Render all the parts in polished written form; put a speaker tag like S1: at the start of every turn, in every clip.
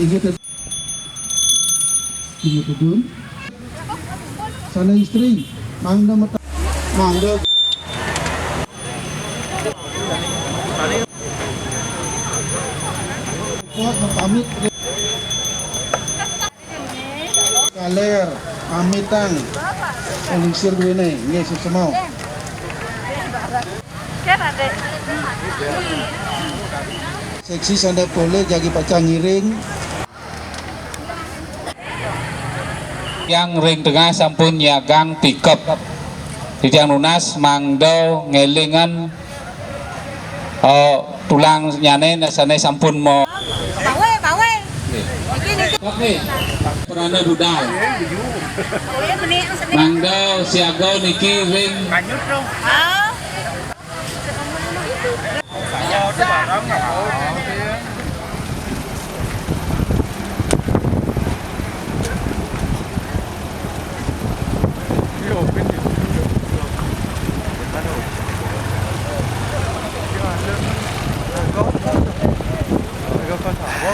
S1: ingat Tudun sana istri mangda mata mangda pamit kaler pamitang elisir gue nih nggak semua seksi sanda boleh jadi pacang ngiring
S2: yang ring tengah sampun nyagang pickup di tiang lunas mangdo ngelingan tulang nyane nasane sampun mau oke peranda budal mangdo siago niki ring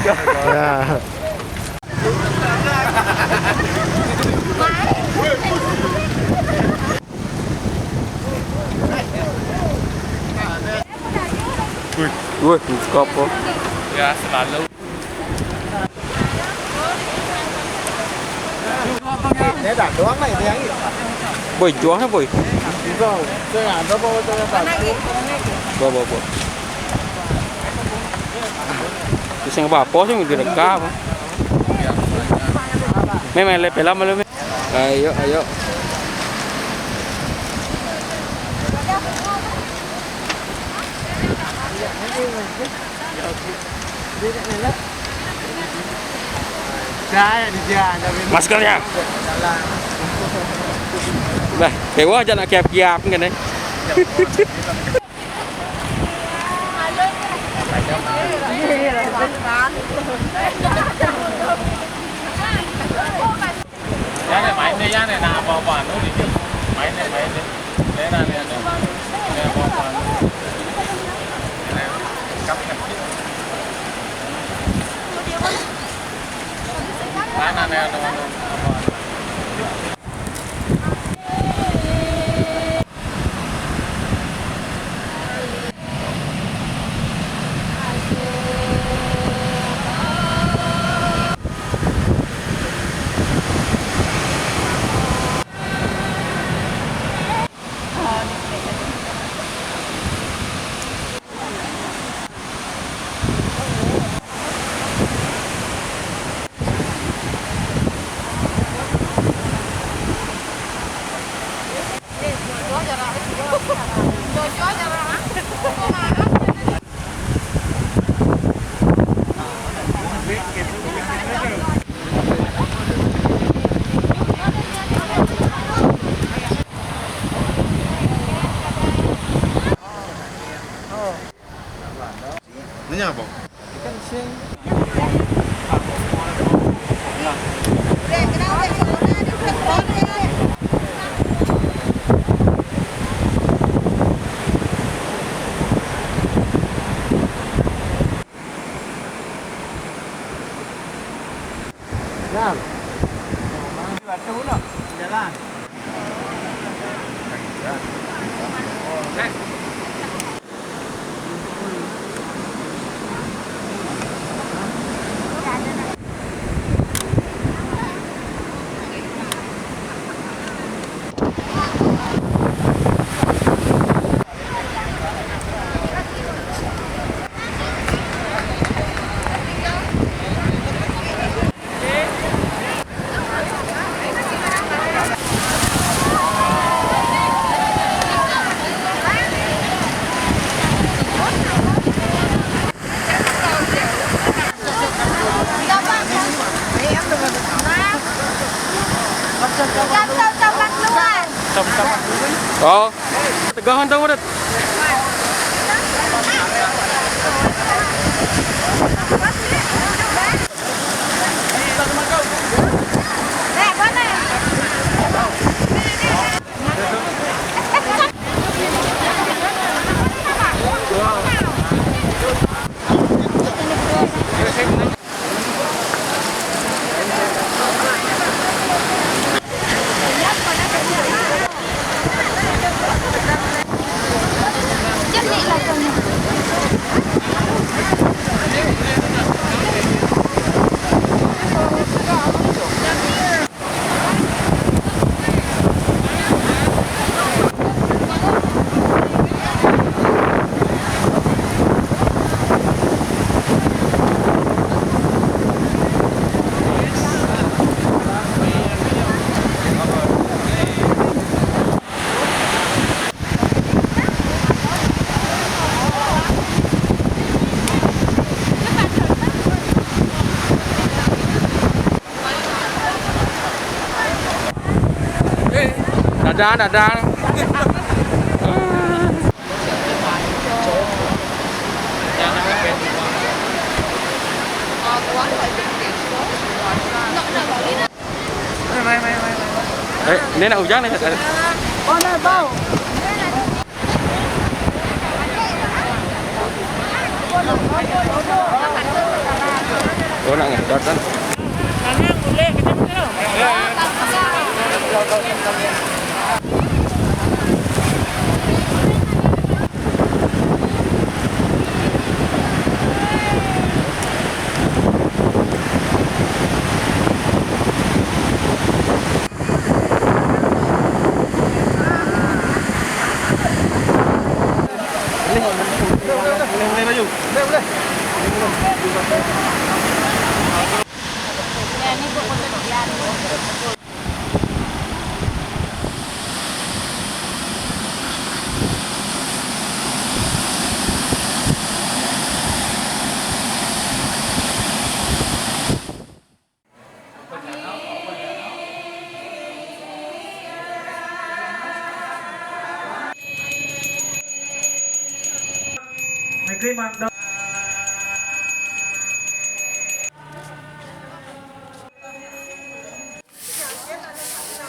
S3: Ya. Wih, buka apa?
S4: Ya, selalu.
S3: Để đặt doang này thì anh. Bồi chó hả bồi? Rồi, chơi à nó bao cho bạn. Bo. Di sini apa sih nggak direkam? Memang lebih lama lebih. Ayo. Maskernya. Bah, dewa aja nak kiap-kiap kan nih.
S4: Ya này máy này ya này nào bảo quản nó đi. Máy này. Đấy là này. Này bảo quản. Này cắm này. Này.
S3: Nanya apa? Jalan. Oh, tegahan tahu udah. dadang. Ini nak hujan nih. Oh, nak ngedot kan? Boleh maju. Boleh.
S5: Ya, ini buat pekerjaan.
S4: Negeri Mando.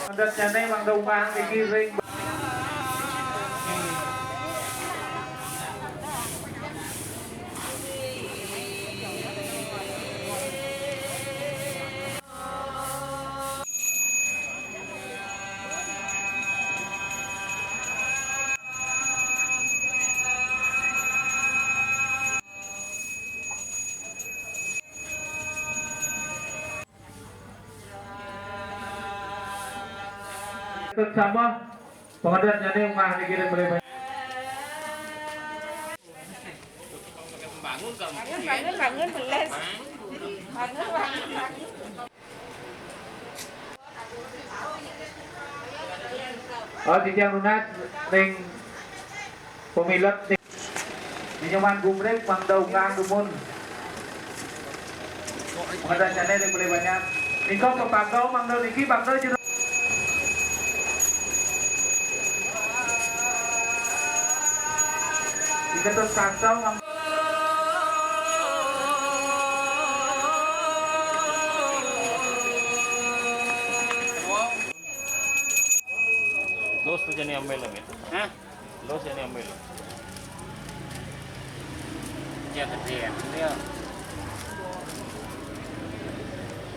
S4: Mandat Janai Mando Mang Negeri Ring. Bersama Pengadat Janai Mang Negeri Ring.
S5: Bangun beles.
S4: Ở thị trường Lunas Ring Pemilut di nyaman gumrek Mando Gang Dumun. Pengadat Janai Ring boleh banyak. Nikau ke Pagau Mando Niki Pagau juga. Diketuk kantong
S3: Los tu jadi ambil lagi. Hah? Los jadi ambil. Ya terdiam. Dia.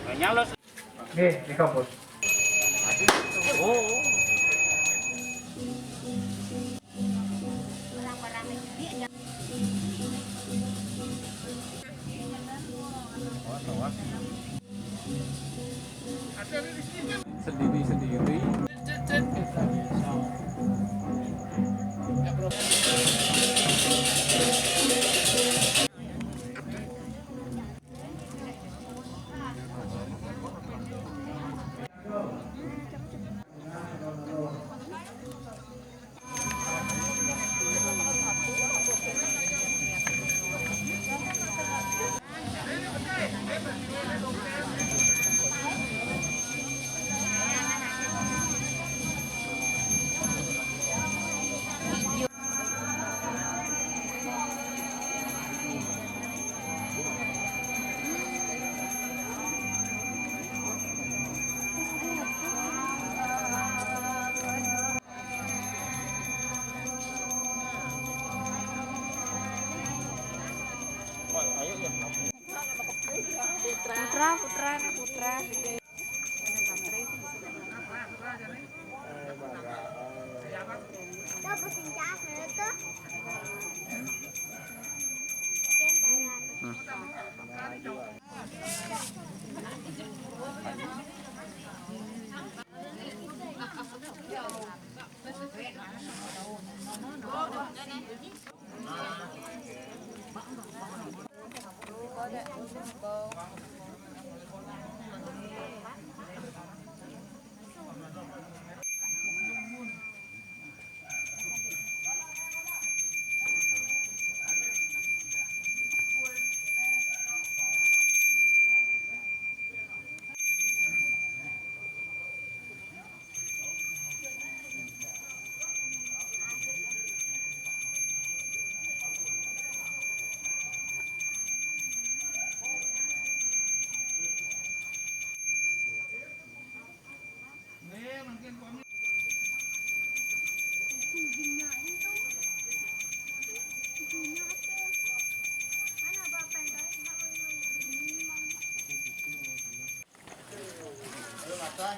S3: Banyak los.
S4: nih di kampus.
S3: Oh.
S2: Sendiri-sendiri.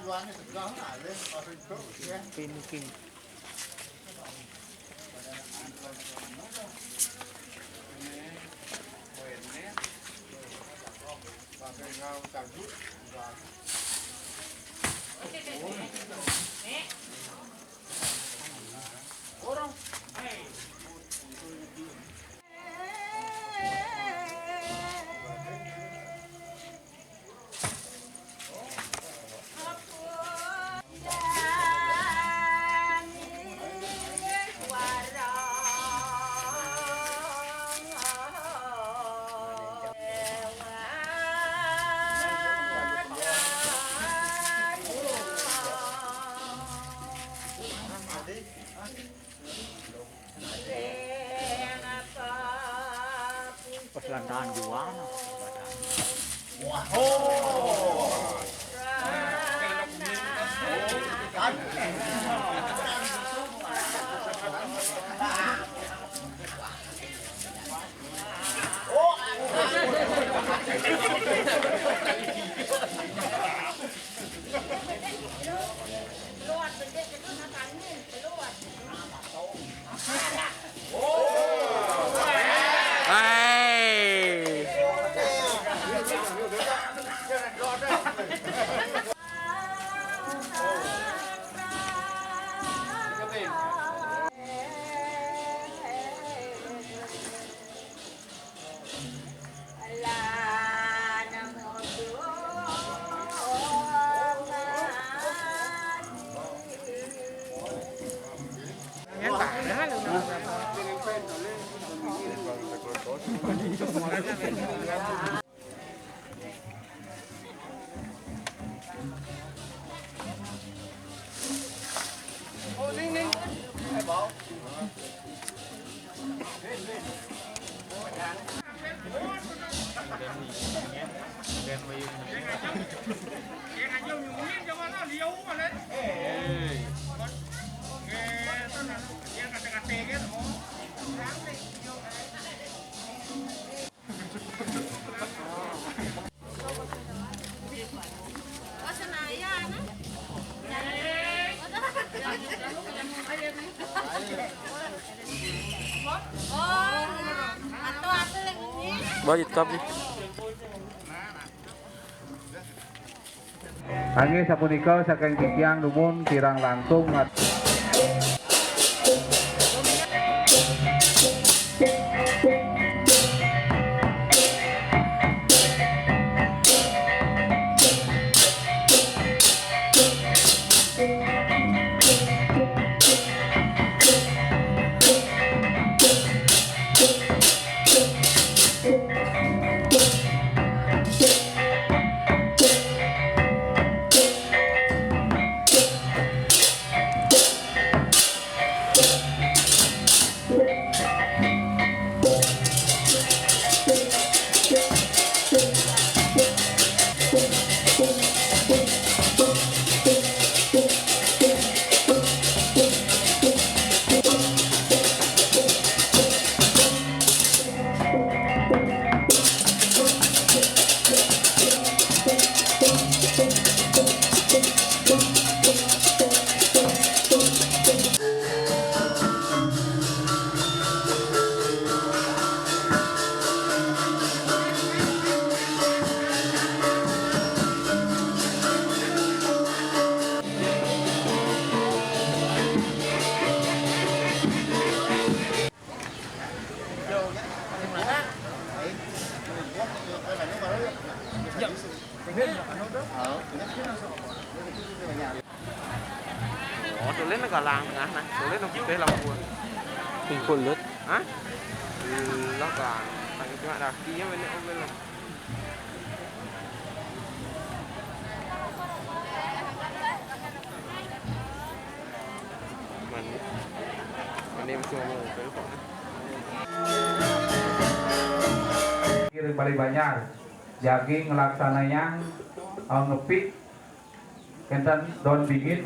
S3: Mungkin. Perlandaan juang. Budget kopi.
S2: Angin sapunika saking tiyang numun kirang langkung
S3: Tôi lên nó cả làng này, tôi lên nó đây là buồn. Hình quần lướt. Hả? Nó cả thành cái bạn đặc kia bên này bên này. Mình em cuma mau ke kok.
S2: kirim balik banyak jagi ngelaksananya ngepik kenten daun bingit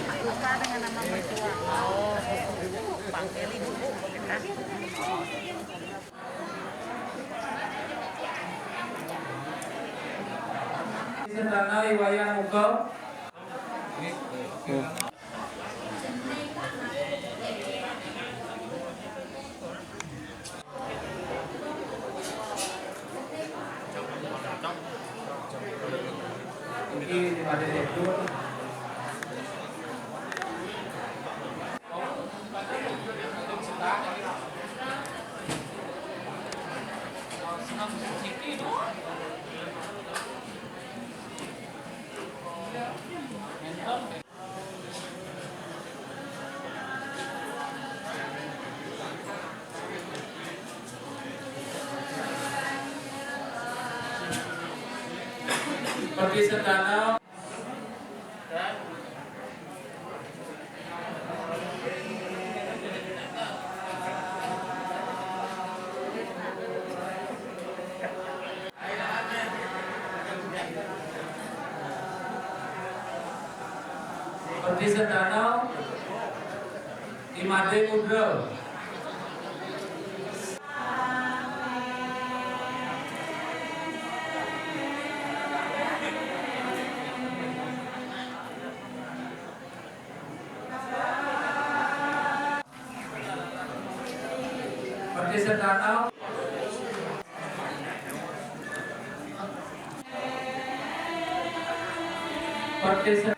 S5: Luka dengan nama mertua. Oh, panggilin dulu.
S4: Sederhana wayang muka. Ini ada itu. Pergi sedana. Pergi sedana. Imade mudra. Pergi sedana. Pergi sedana.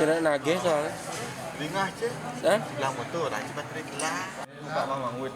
S3: Sira nagih soalnya.
S6: Ringah je.
S3: Hah?
S6: Sebelah motor dah cepat terik lah. Buka mamang wit.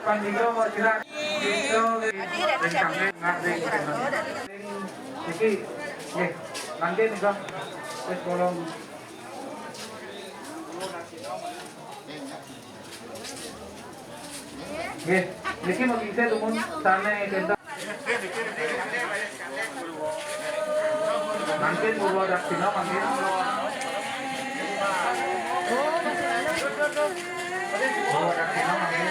S5: Panjiko mau silat itu sampai ngasih iki nggih nanti nika wis kolong nggih niki mau kita tumun sane kita nanti Purwo Daksina mangke Purwo Daksina mangke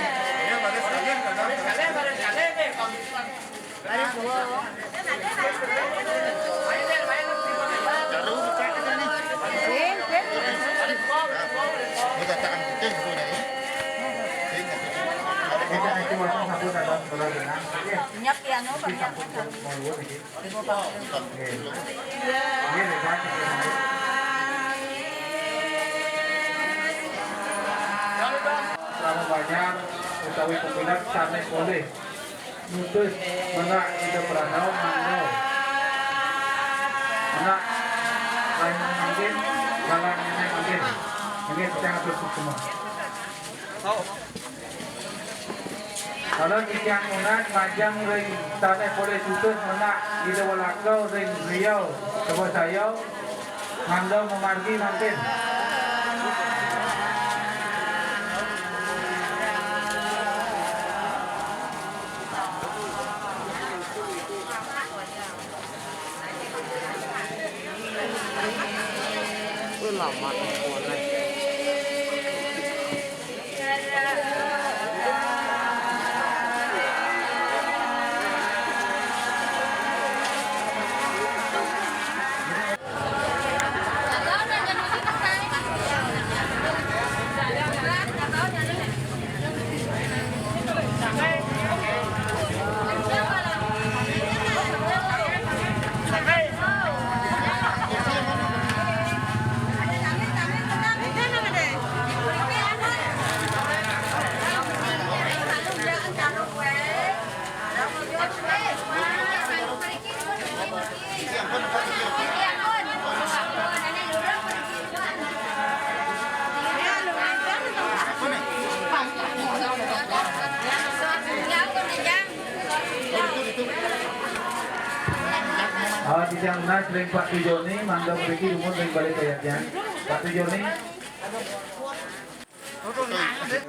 S7: Nyap ya no banyak.
S5: Selama banyak utawi peminat sanes boleh mutus menak ida peranau mangau menak lain mungkin balang nenek mungkin ini sedang bersuk semua. Kalau ikan munat majang ring sanes boleh mutus menak ida walakau ring Riau coba saya mangau memargi mungkin.
S3: Lama boleh.
S5: Di siang nas ring Pak Tujoni mangga mriki umur ring balik kayaknya Pak Tujoni.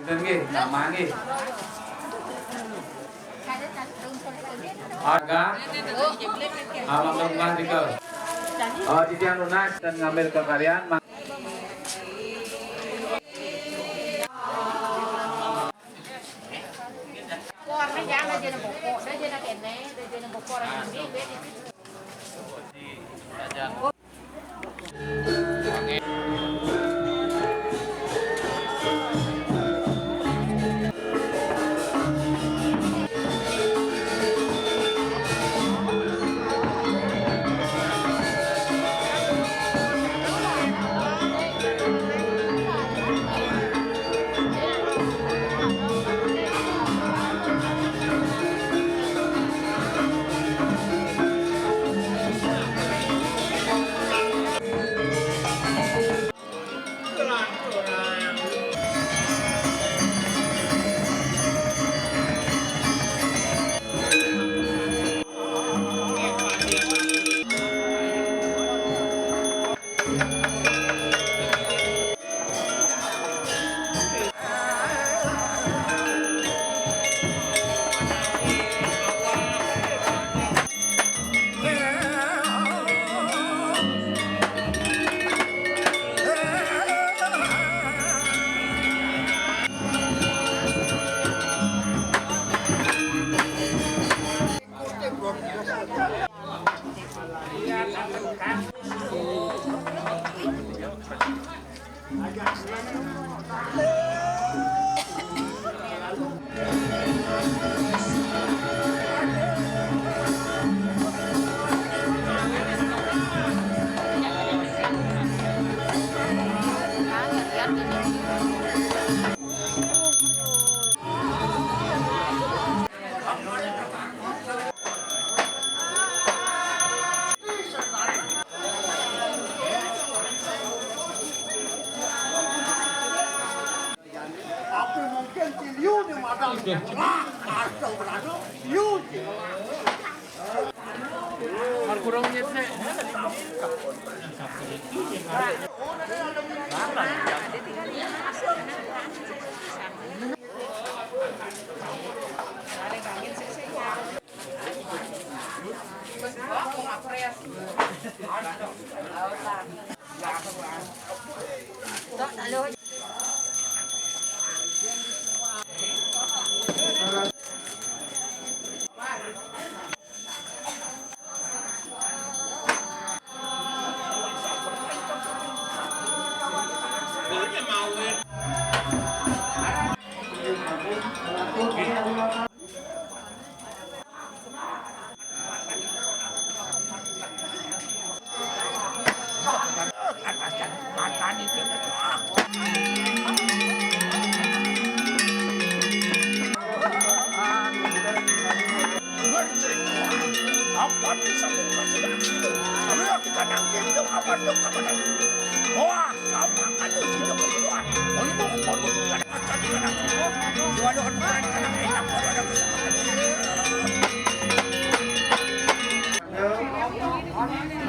S5: Dan nggih nama nggih. Harga abang lembah dikel. Di siang lunas dan ngambil kekalian.
S7: Warna jangan aja nang pokok, dah jangan kene, dah jangan pokok orang ini.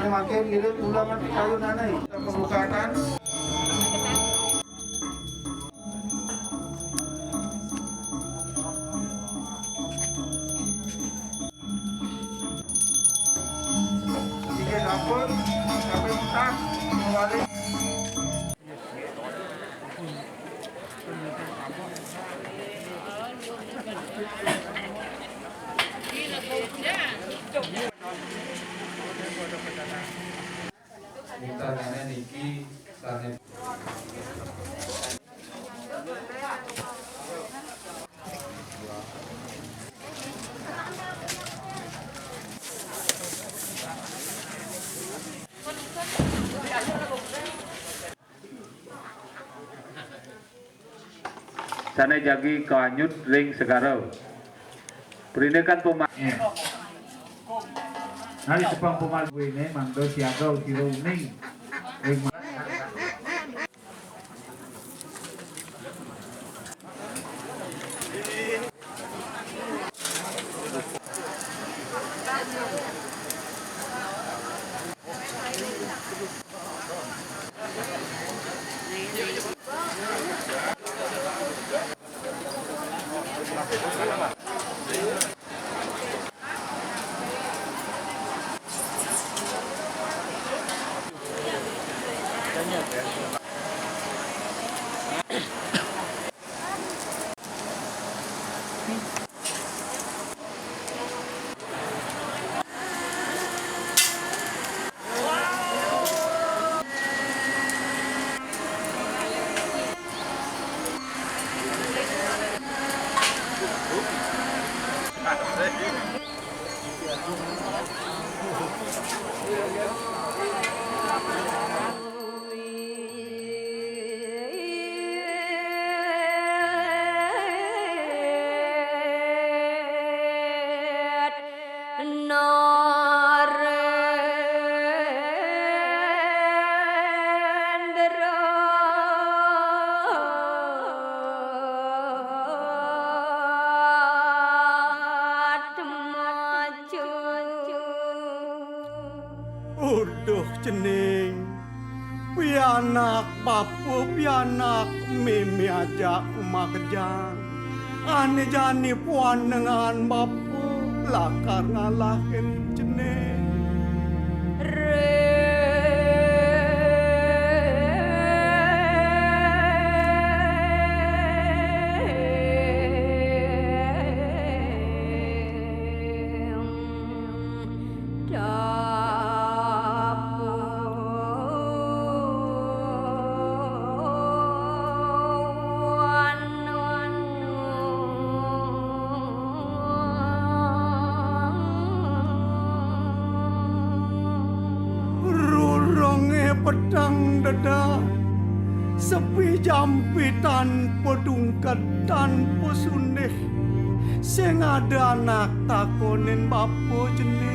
S5: Makin gilir ulangan kayu nanai pembukaan. Tiga dapur, sampai mentah, kembali.
S2: Kita nenek niki tane
S5: Sana jagi kanyut ring segarau. Perinakan pemain. Hari sepang pemain ini mangdo siagau tiro ning. Ring
S3: Uduh cening, pianak papu pianak mimi aja emak kejang. Ane jani puan dengan bapu lakar ngalahin cening.
S8: Dapur dada sepi jampi tanpa dungkat tanpa suneh sing ada anak takonin bapo jenis